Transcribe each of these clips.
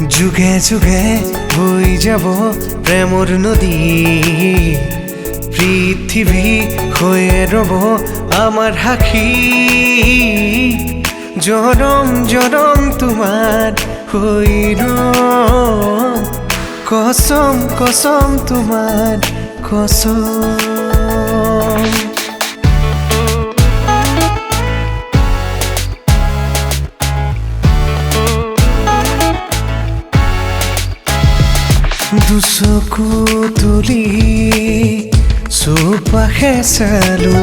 যুগে যুগে বৈ যাব প্ৰেমৰ নদী পৃথিৱী হৈয়ে ৰব আমাৰ সাক্ষী জনম জনম তোমাৰ হৈ ৰম কসম কসম তোমাৰ কসম দুচকু তুলি চৌপাশে চালো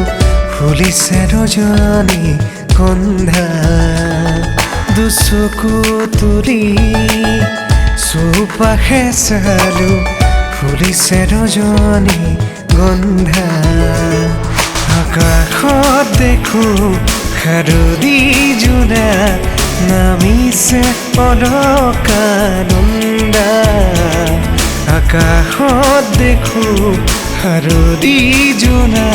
ফুলিছে ৰজনী গন্ধা দুচকু তুলি চৌপাশে চালো ফুলিছে ৰজনী গন্ধা আকাশত দেখো শাৰদী জোনা নামিছে অলকানন্দা আকাশত দেখো শাৰদী জোনা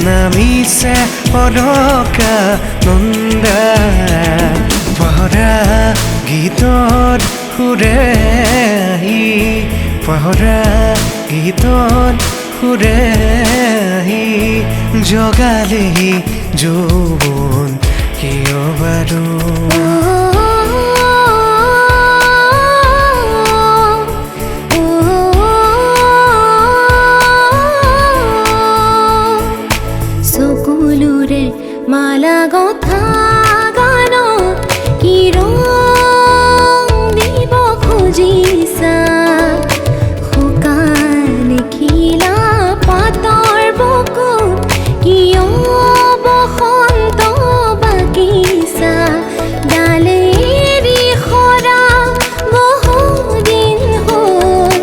নামিছে অলকানন্দা পহৰা গীতত সুৰে আহি পহৰা গীতত সুৰে আহি জগালেহি যৌৱন কিয় বাৰু মালা গথা গান কি ৰং দিব খুজিছা শুকান খিলা পাতৰ বুকুত কিয় বসন্ত বাগিছা ডালেৰি সৰা বহুদিন হ'ল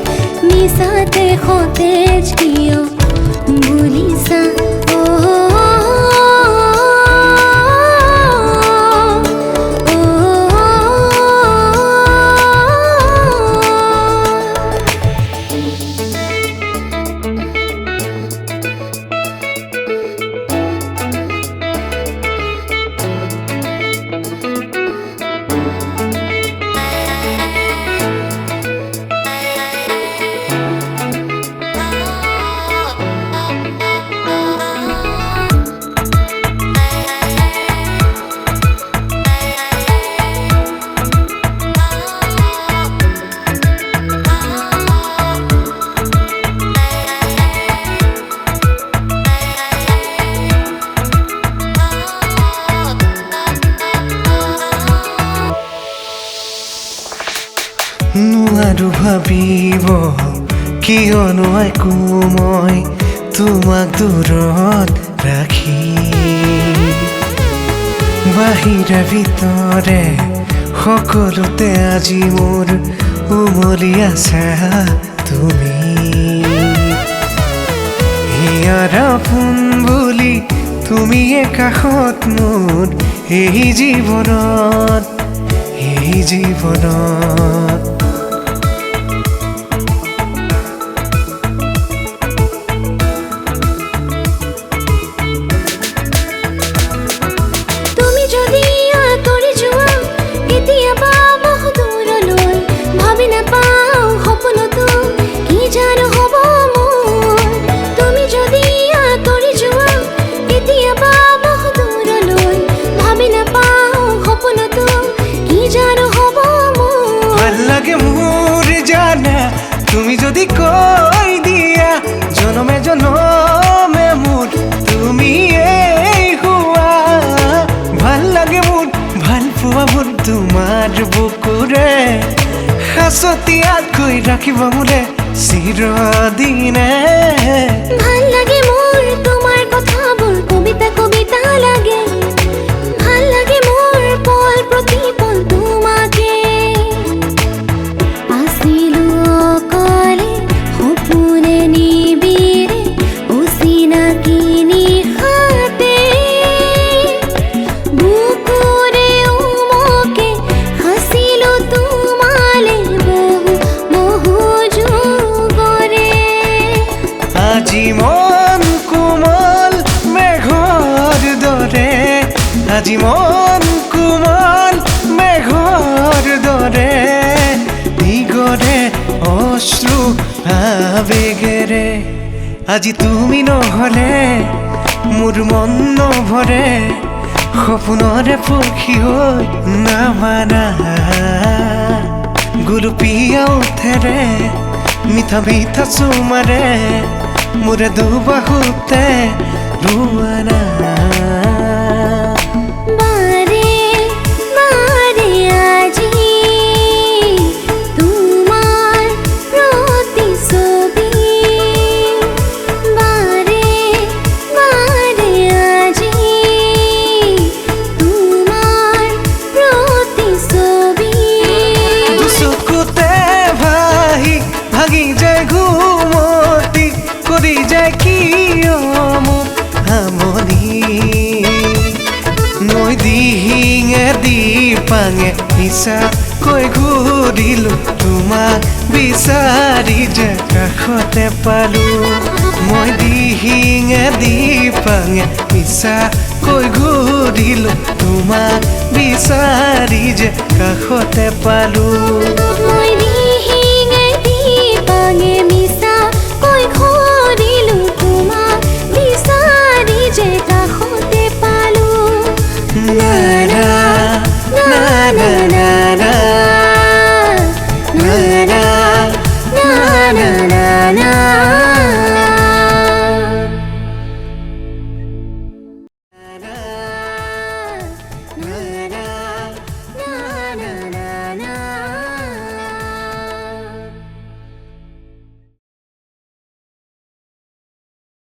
মিছাতে সতেজ কিয় বুলিছা নোৱাৰো ভাবিব কিয়নো একো মই তোমাক দূৰত ৰাখি বাহিৰে ভিতৰে সকলোতে আজি মোৰ উমলি আছা তুমি ইয়াৰ আপোন বুলি তুমি কাষত মোৰ এই জীৱনত তুমি যদি আঁতৰি যোৱা কেতিয়াবা বহু দূৰলৈ ভাবি নাপাওঁ সপোনতো কি জানো হ'ব মোৰ তুমি যদি আঁতৰি যোৱা কেতিয়াবা বহু দূৰলৈ ভাবি নাপাওঁ সপোনতো কি জানো হ'ব মোৰ ভাল লাগে মোৰ জানা তুমি যদি কৈ দিয়া জনমে জনমে মোৰ তুমি হোৱা ভাল লাগে মোৰ ভাল পোৱা মোৰ তোমাৰ বুকুৰে সাঁচতীয়াকৈ ৰাখিব মোলে চিৰদিনে ভাল লাগে মোৰ তোমাৰ কথাবোৰ কবিতা কবিতা লাগে ভাল লাগে মোৰ পল প্ৰতি পল তোমাকে আছিলো অকলে সপোনে নিবিৰে অচিনাকি নিশাতে বুকুৰে উমকে হাছিলো তোমালে বহু যুগৰে আজি মন কোমল মেঘৰ দৰে আজি মন কোমল মেঘৰ দৰে আবেগেৰে আজি তুমি নহলে মোৰ মন নভৰে সপোনৰে পক্ষী হৈ নামানা গুলপীয়া উঠেৰে মিঠা মিঠা চুমাৰে মোৰে দুবাহুতে ৰুৱানা পাঙে মিছা কৈ ঘূৰিলো তোমাক বিচাৰি যে কাষতে পালো মই দিহিঙে দি পাঙে মিছা কৈ ঘূৰিলো তোমাক বিচাৰি যে কাষতে পালো মই দিহিঙে দি পাঙে মিছা কৈ ঘূৰিলো তোমাক বিচাৰি যে কাষতে পালো নাৰা